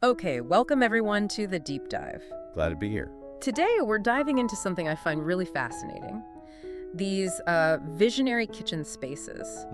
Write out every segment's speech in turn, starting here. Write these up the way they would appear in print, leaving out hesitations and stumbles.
Okay, welcome everyone to the deep dive. Glad to be here. Today we're diving into something I find really fascinating. These visionary kitchen spaces.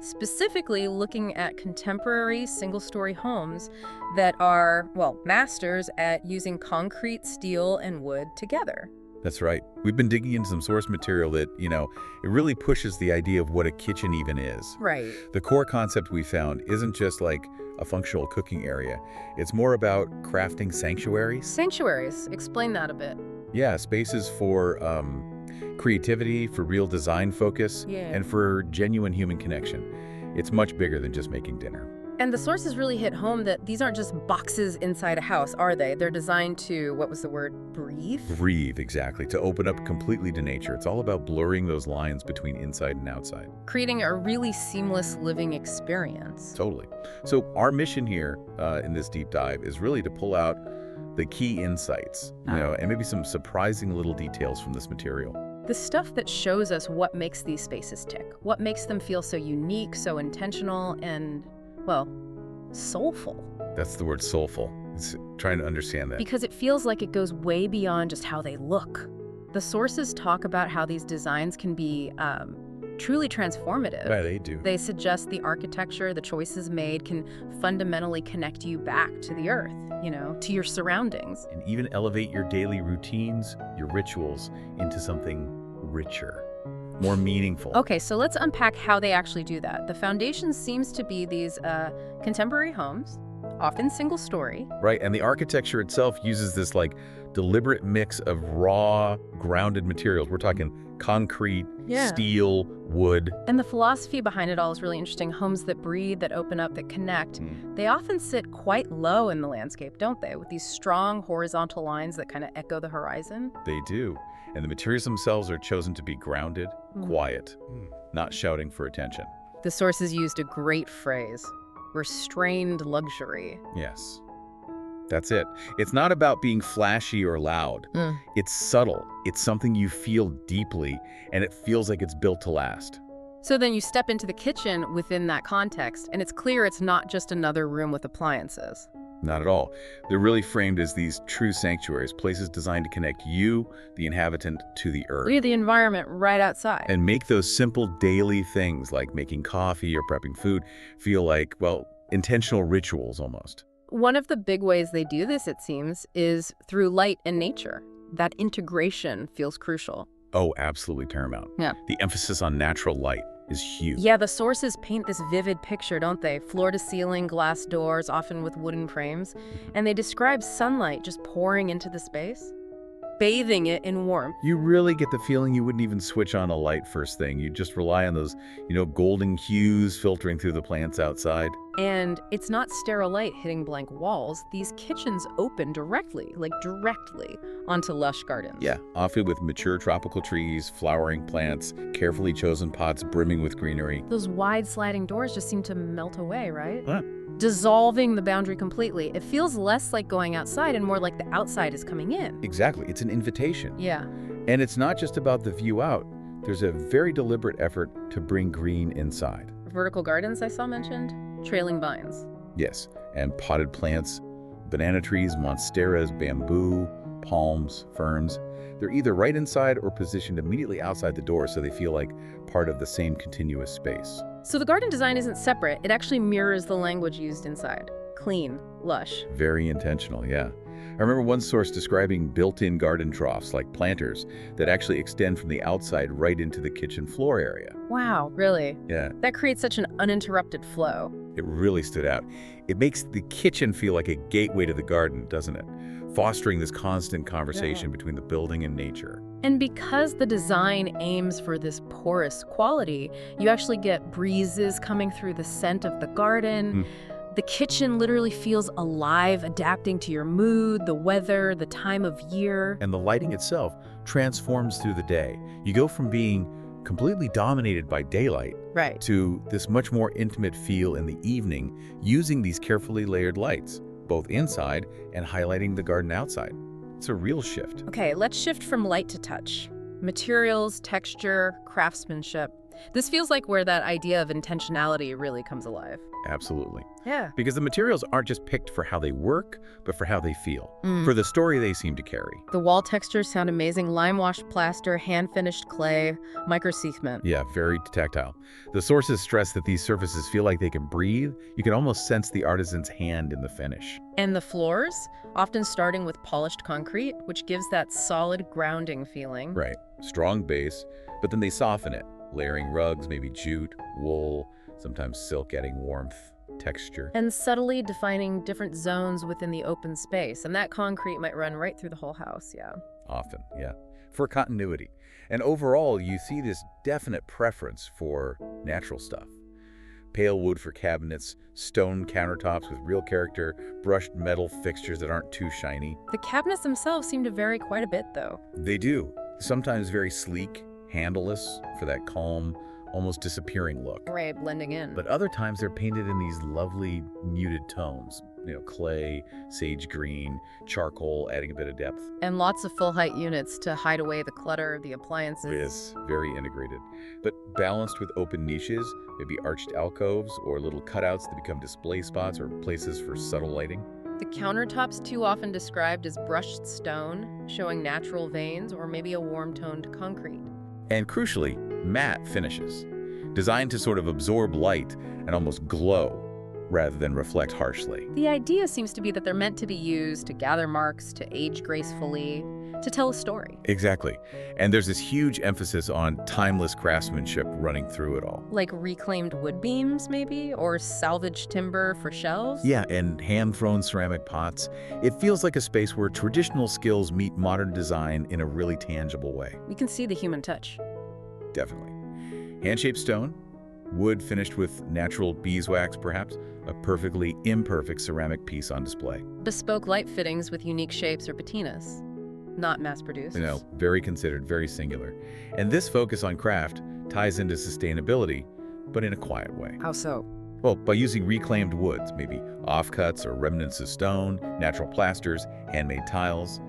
Specifically looking at contemporary single-story homes that are, well, masters at using concrete, steel, and wood together. That's right. We've been digging into some source material that, it really pushes the idea of what a kitchen even is. Right. The core concept we found isn't just like a functional cooking area. It's more about crafting sanctuaries. Sanctuaries. Explain that a bit. Yeah, spaces for creativity, for real design focus, and for genuine human connection. It's much bigger than just making dinner. And the sources really hit home that these aren't just boxes inside a house, are they? They're designed to, what was the word, breathe? Breathe, exactly. To open up completely to nature. It's all about blurring those lines between inside and outside. Creating a really seamless living experience. Totally. So our mission here in this deep dive is really to pull out the key insights, and maybe some surprising little details from this material. The stuff that shows us what makes these spaces tick, what makes them feel so unique, so intentional, and, well, soulful. That's the word, soulful. It's trying to understand that. Because it feels like it goes way beyond just how they look. The sources talk about how these designs can be truly transformative. Yeah, they do. They suggest the architecture, the choices made can fundamentally connect you back to the earth, to your surroundings. And even elevate your daily routines, your rituals, into something richer, more meaningful. Okay, so let's unpack how they actually do that. The foundation seems to be these contemporary homes, often single story. Right, and the architecture itself uses this deliberate mix of raw, grounded materials. We're talking concrete, steel, wood. And the philosophy behind it all is really interesting. Homes that breathe, that open up, that connect. They often sit quite low in the landscape, don't they? With these strong horizontal lines that kind of echo the horizon. They do. And the materials themselves are chosen to be grounded, quiet, not shouting for attention. The sources used a great phrase, restrained luxury. Yes. That's it. It's not about being flashy or loud. It's subtle. It's something you feel deeply, and it feels like it's built to last. So then you step into the kitchen within that context, and it's clear it's not just another room with appliances. Not at all. They're really framed as these true sanctuaries, places designed to connect you, the inhabitant, to the earth. Look at the environment right outside. And make those simple daily things like making coffee or prepping food feel like, well, intentional rituals almost. One of the big ways they do this, it seems, is through light and nature. That integration feels crucial. Oh, absolutely paramount. Yeah. The emphasis on natural light is huge. Yeah, the sources paint this vivid picture, don't they? Floor-to-ceiling glass doors, often with wooden frames. And they describe sunlight just pouring into the space, bathing it in warmth. You really get the feeling you wouldn't even switch on a light first thing. You just rely on those, golden hues filtering through the plants outside. And it's not sterile light hitting blank walls. These kitchens open directly onto lush gardens. Yeah, often with mature tropical trees, flowering plants, carefully chosen pots brimming with greenery. Those wide sliding doors just seem to melt away, right? Huh. Dissolving the boundary completely. It feels less like going outside and more like the outside is coming in. Exactly. It's an invitation. Yeah. And it's not just about the view out. There's a very deliberate effort to bring green inside. Vertical gardens I saw mentioned, trailing vines. Yes, and potted plants, banana trees, monsteras, bamboo, palms, ferns. They're either right inside or positioned immediately outside the door so they feel like part of the same continuous space. So the garden design isn't separate. It actually mirrors the language used inside. Clean, lush. Very intentional, yeah. I remember one source describing built-in garden troughs, like planters, that actually extend from the outside right into the kitchen floor area. Wow, really? Yeah. That creates such an uninterrupted flow. It really stood out. It makes the kitchen feel like a gateway to the garden, doesn't it? Fostering this constant conversation between the building and nature. And because the design aims for this porous quality, you actually get breezes coming through the scent of the garden. The kitchen literally feels alive, adapting to your mood, the weather, the time of year. And the lighting itself transforms through the day. You go from being completely dominated by daylight to this much more intimate feel in the evening using these carefully layered lights, both inside and highlighting the garden outside. It's a real shift. Okay, let's shift from light to touch. Materials, texture, craftsmanship. This feels like where that idea of intentionality really comes alive. Absolutely. Yeah. Because the materials aren't just picked for how they work, but for how they feel, for the story they seem to carry. The wall textures sound amazing. Lime-washed plaster, hand-finished clay, micro-cement. Yeah, very tactile. The sources stress that these surfaces feel like they can breathe. You can almost sense the artisan's hand in the finish. And the floors, often starting with polished concrete, which gives that solid grounding feeling. Right. Strong base, but then they soften it, layering rugs, maybe jute, wool, sometimes silk, adding warmth, texture. And subtly defining different zones within the open space. And that concrete might run right through the whole house, yeah. Often, yeah. For continuity. And overall, you see this definite preference for natural stuff. Pale wood for cabinets, stone countertops with real character, brushed metal fixtures that aren't too shiny. The cabinets themselves seem to vary quite a bit, though. They do. Sometimes very sleek, handleless for that calm, almost disappearing look. Right, blending in. But other times they're painted in these lovely muted tones. Clay, sage green, charcoal, adding a bit of depth. And lots of full-height units to hide away the clutter, the appliances. Yes, very integrated. But balanced with open niches, maybe arched alcoves or little cutouts that become display spots or places for subtle lighting. The countertops too often described as brushed stone, showing natural veins or maybe a warm-toned concrete. And crucially, matte finishes, designed to sort of absorb light and almost glow rather than reflect harshly. The idea seems to be that they're meant to be used to gather marks, to age gracefully, to tell a story. Exactly. And there's this huge emphasis on timeless craftsmanship running through it all. Like reclaimed wood beams, maybe? Or salvaged timber for shelves? Yeah, and hand-thrown ceramic pots. It feels like a space where traditional skills meet modern design in a really tangible way. We can see the human touch. Definitely. Hand-shaped stone, wood finished with natural beeswax perhaps, a perfectly imperfect ceramic piece on display. Bespoke light fittings with unique shapes or patinas. Not mass-produced. Very considered, very singular. And this focus on craft ties into sustainability, but in a quiet way. How so? Well, by using reclaimed woods, maybe offcuts or remnants of stone, natural plasters, handmade tiles.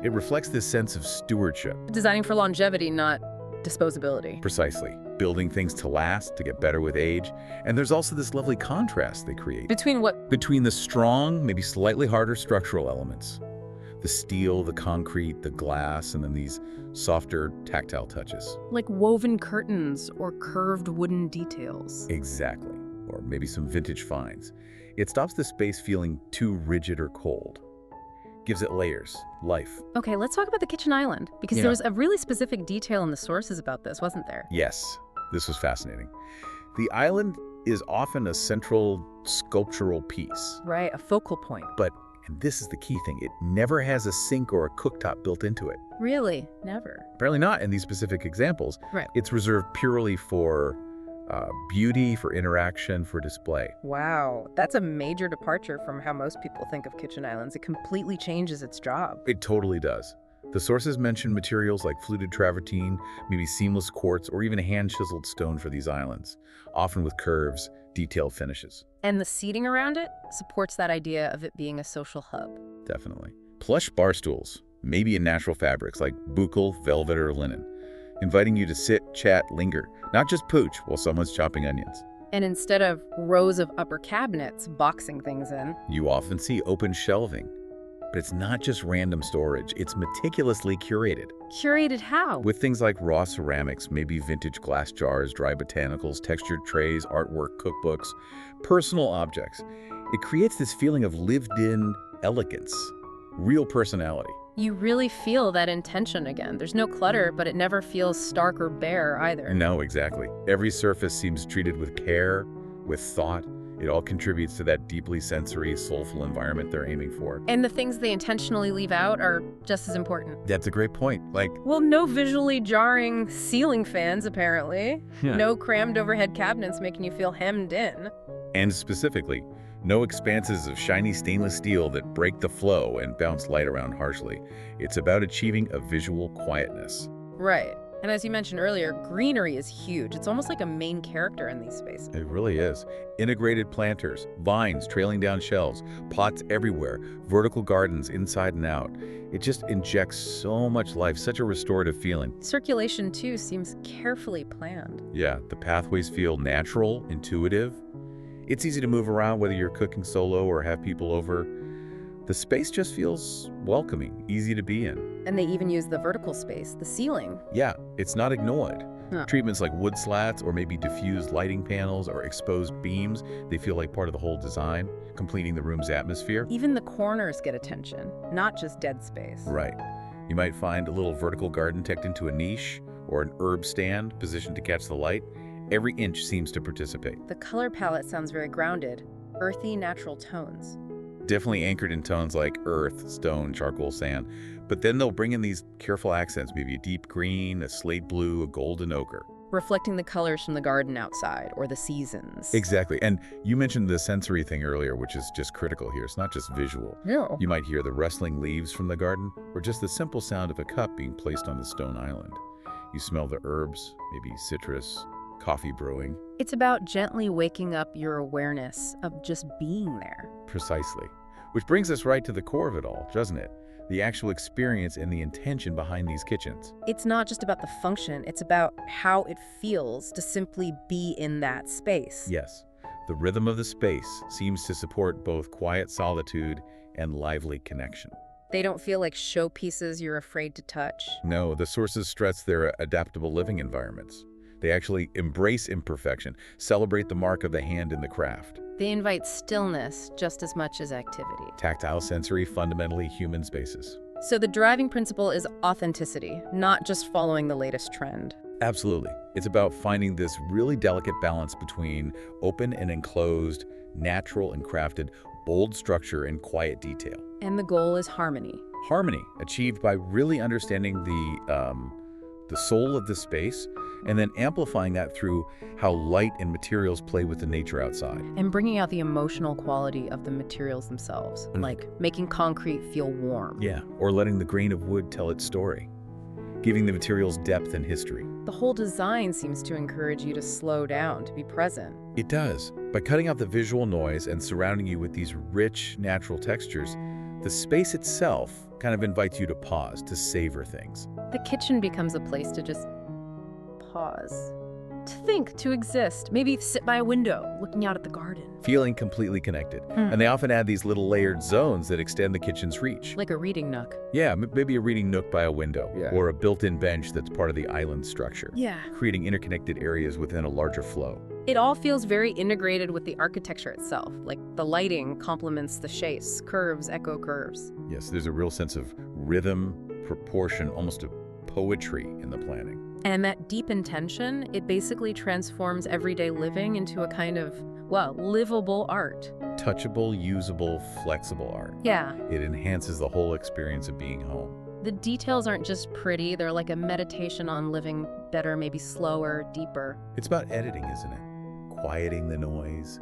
It reflects this sense of stewardship. Designing for longevity, not disposability. Precisely. Building things to last, to get better with age. And there's also this lovely contrast they create. Between what? Between the strong, maybe slightly harder structural elements. The steel, the concrete, the glass, and then these softer tactile touches. Like woven curtains or curved wooden details. Exactly. Or maybe some vintage finds. It stops the space feeling too rigid or cold. Gives it layers, life. Okay, let's talk about the kitchen island, because there was a really specific detail in the sources about this, wasn't there? Yes, this was fascinating. The island is often a central sculptural piece. Right, a focal point. But, and this is the key thing, it never has a sink or a cooktop built into it. Really? Never? Apparently not in these specific examples. Right. It's reserved purely for beauty, for interaction, for display. Wow, that's a major departure from how most people think of kitchen islands. It completely changes its job. It totally does. The sources mention materials like fluted travertine, maybe seamless quartz, or even hand-chiseled stone for these islands, often with curves, detailed finishes. And the seating around it supports that idea of it being a social hub. Definitely. Plush bar stools, maybe in natural fabrics like buccal, velvet, or linen, inviting you to sit, chat, linger, not just pooch while someone's chopping onions. And instead of rows of upper cabinets boxing things in, you often see open shelving. But it's not just random storage, it's meticulously curated. Curated how? With things like raw ceramics, maybe vintage glass jars, dry botanicals, textured trays, artwork, cookbooks, personal objects. It creates this feeling of lived-in elegance, real personality. You really feel that intention again. There's no clutter, but it never feels stark or bare either. No, exactly. Every surface seems treated with care, with thought. It all contributes to that deeply sensory, soulful environment they're aiming for. And the things they intentionally leave out are just as important. That's a great point. Well, no visually jarring ceiling fans, apparently. Yeah. No crammed overhead cabinets making you feel hemmed in. And specifically, no expanses of shiny stainless steel that break the flow and bounce light around harshly. It's about achieving a visual quietness. Right. And as you mentioned earlier, greenery is huge. It's almost like a main character in these spaces. It really is. Integrated planters, vines trailing down shelves, pots everywhere, vertical gardens inside and out. It just injects so much life, such a restorative feeling. Circulation, too, seems carefully planned. Yeah, the pathways feel natural, intuitive. It's easy to move around whether you're cooking solo or have people over. The space just feels welcoming, easy to be in. And they even use the vertical space, the ceiling. Yeah, it's not ignored. Huh. Treatments like wood slats or maybe diffused lighting panels or exposed beams, they feel like part of the whole design, completing the room's atmosphere. Even the corners get attention, not just dead space. Right. You might find a little vertical garden tucked into a niche or an herb stand positioned to catch the light. Every inch seems to participate. The color palette sounds very grounded, earthy, natural tones. Definitely anchored in tones like earth, stone, charcoal, sand. But then they'll bring in these careful accents, maybe a deep green, a slate blue, a golden ochre. Reflecting the colors from the garden outside or the seasons. Exactly. And you mentioned the sensory thing earlier, which is just critical here. It's not just visual. No. You might hear the rustling leaves from the garden or just the simple sound of a cup being placed on the stone island. You smell the herbs, maybe citrus, coffee brewing. It's about gently waking up your awareness of just being there. Precisely. Which brings us right to the core of it all, doesn't it? The actual experience and the intention behind these kitchens. It's not just about the function, it's about how it feels to simply be in that space. Yes. The rhythm of the space seems to support both quiet solitude and lively connection. They don't feel like showpieces you're afraid to touch. No, the sources stress their adaptable living environments. They actually embrace imperfection, celebrate the mark of the hand in the craft. They invite stillness just as much as activity. Tactile, sensory, fundamentally human spaces. So the driving principle is authenticity, not just following the latest trend. Absolutely. It's about finding this really delicate balance between open and enclosed, natural and crafted, bold structure and quiet detail. And the goal is harmony. Harmony, achieved by really understanding the soul of the space, and then amplifying that through how light and materials play with the nature outside. And bringing out the emotional quality of the materials themselves, like making concrete feel warm. Yeah, or letting the grain of wood tell its story, giving the materials depth and history. The whole design seems to encourage you to slow down, to be present. It does. By cutting out the visual noise and surrounding you with these rich, natural textures, the space itself kind of invites you to pause, to savor things. The kitchen becomes a place to just pause, to think, to exist, maybe sit by a window, looking out at the garden. Feeling completely connected. And they often add these little layered zones that extend the kitchen's reach. Like a reading nook. Yeah, maybe a reading nook by a window, Yeah. or a built-in bench that's part of the island structure. Yeah. Creating interconnected areas within a larger flow. It all feels very integrated with the architecture itself, like the lighting complements the shapes, curves echo curves. Yes, there's a real sense of rhythm, proportion, almost a poetry in the planning. And that deep intention, it basically transforms everyday living into a kind of, well, livable art. Touchable, usable, flexible art. Yeah. It enhances the whole experience of being home. The details aren't just pretty, they're like a meditation on living better, maybe slower, deeper. It's about editing, isn't it? Quieting the noise,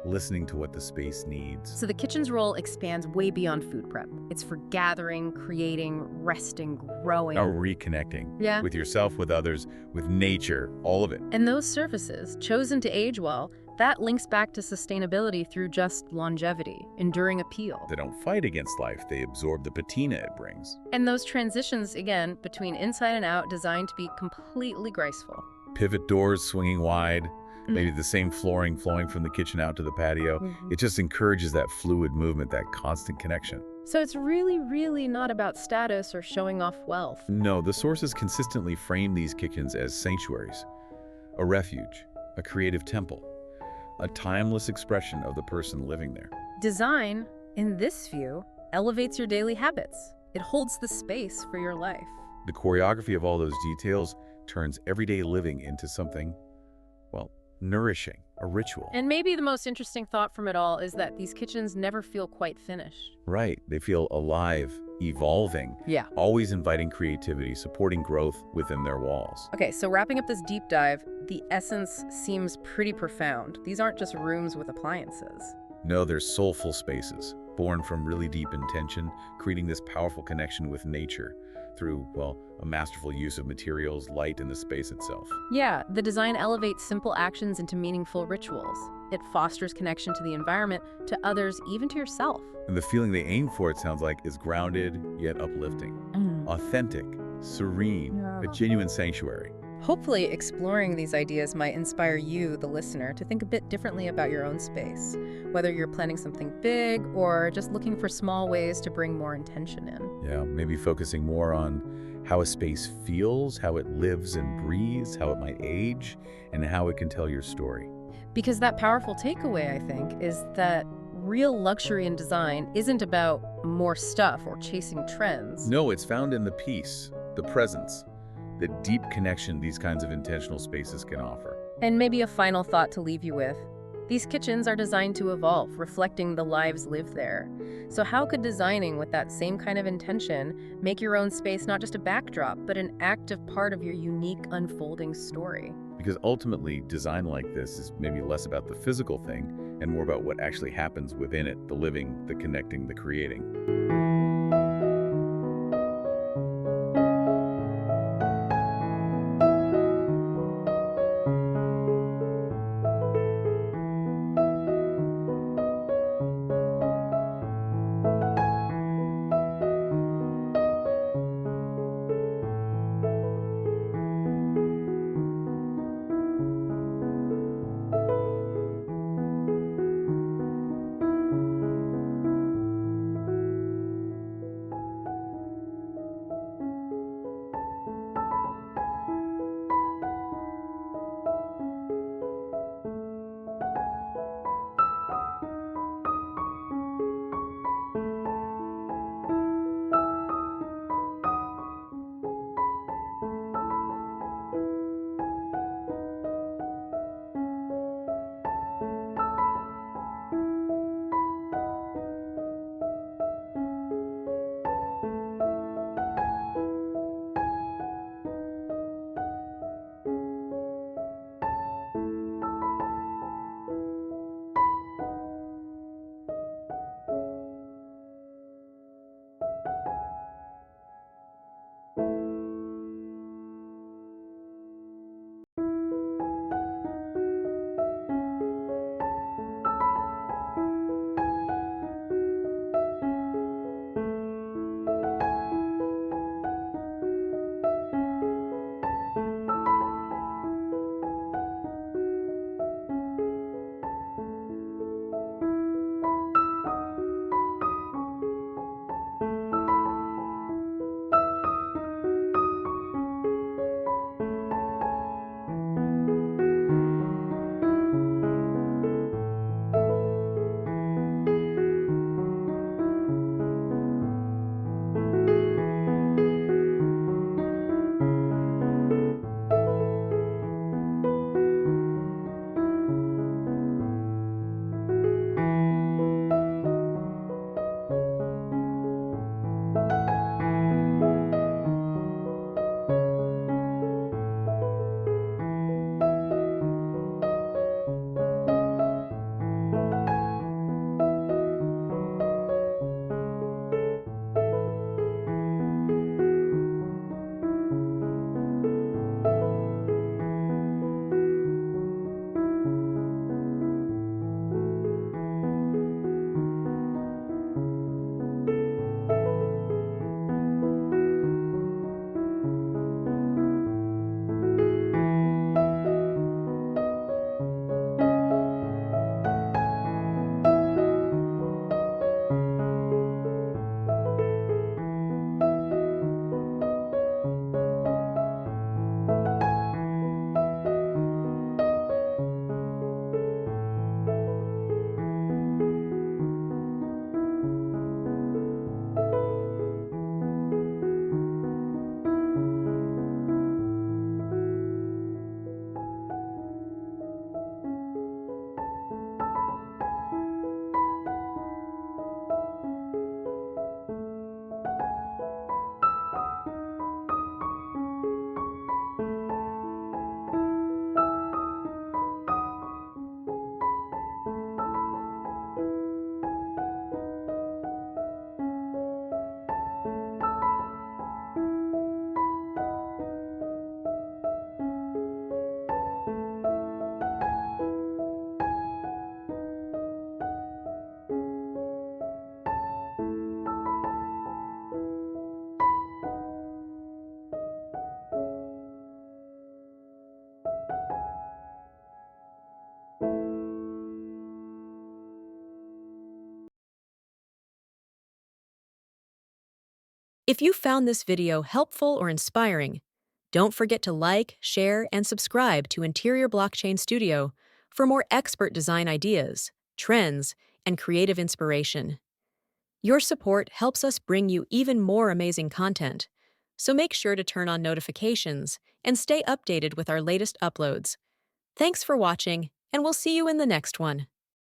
listening to what the space needs. So the kitchen's role expands way beyond food prep. It's for gathering, creating, resting, growing. Or reconnecting with yourself, with others, with nature, all of it. And those surfaces, chosen to age well, that links back to sustainability through just longevity, enduring appeal. They don't fight against life, they absorb the patina it brings. And those transitions, again, between inside and out, designed to be completely graceful. Pivot doors swinging wide, maybe the same flooring flowing from the kitchen out to the patio. It just encourages that fluid movement, that constant connection. So it's really, really not about status or showing off wealth. No, the sources consistently frame these kitchens as sanctuaries, a refuge, a creative temple, a timeless expression of the person living there. Design, in this view, elevates your daily habits. It holds the space for your life. The choreography of all those details turns everyday living into something, well, nourishing, a ritual. And maybe the most interesting thought from it all is that these kitchens never feel quite finished. Right. They feel alive, evolving, always inviting creativity, supporting growth within their walls. Okay, so wrapping up this deep dive, the essence seems pretty profound. These aren't just rooms with appliances. No, they're soulful spaces, born from really deep intention, creating this powerful connection with nature through, well, a masterful use of materials, light, and the space itself. Yeah, the design elevates simple actions into meaningful rituals. It fosters connection to the environment, to others, even to yourself. And the feeling they aim for, it sounds like, is grounded yet uplifting, authentic, serene, a genuine sanctuary. Hopefully, exploring these ideas might inspire you, the listener, to think a bit differently about your own space, whether you're planning something big or just looking for small ways to bring more intention in. Yeah, maybe focusing more on how a space feels, how it lives and breathes, how it might age, and how it can tell your story. Because that powerful takeaway, I think, is that real luxury in design isn't about more stuff or chasing trends. No, it's found in the peace, the presence, the deep connection these kinds of intentional spaces can offer. And maybe a final thought to leave you with. These kitchens are designed to evolve, reflecting the lives lived there. So how could designing with that same kind of intention make your own space not just a backdrop, but an active part of your unique unfolding story? Because ultimately, design like this is maybe less about the physical thing and more about what actually happens within it, the living, the connecting, the creating. If you found this video helpful or inspiring, don't forget to like, share, and subscribe to Interior Blockchain Studio for more expert design ideas, trends, and creative inspiration. Your support helps us bring you even more amazing content, so make sure to turn on notifications and stay updated with our latest uploads. Thanks for watching, and we'll see you in the next one.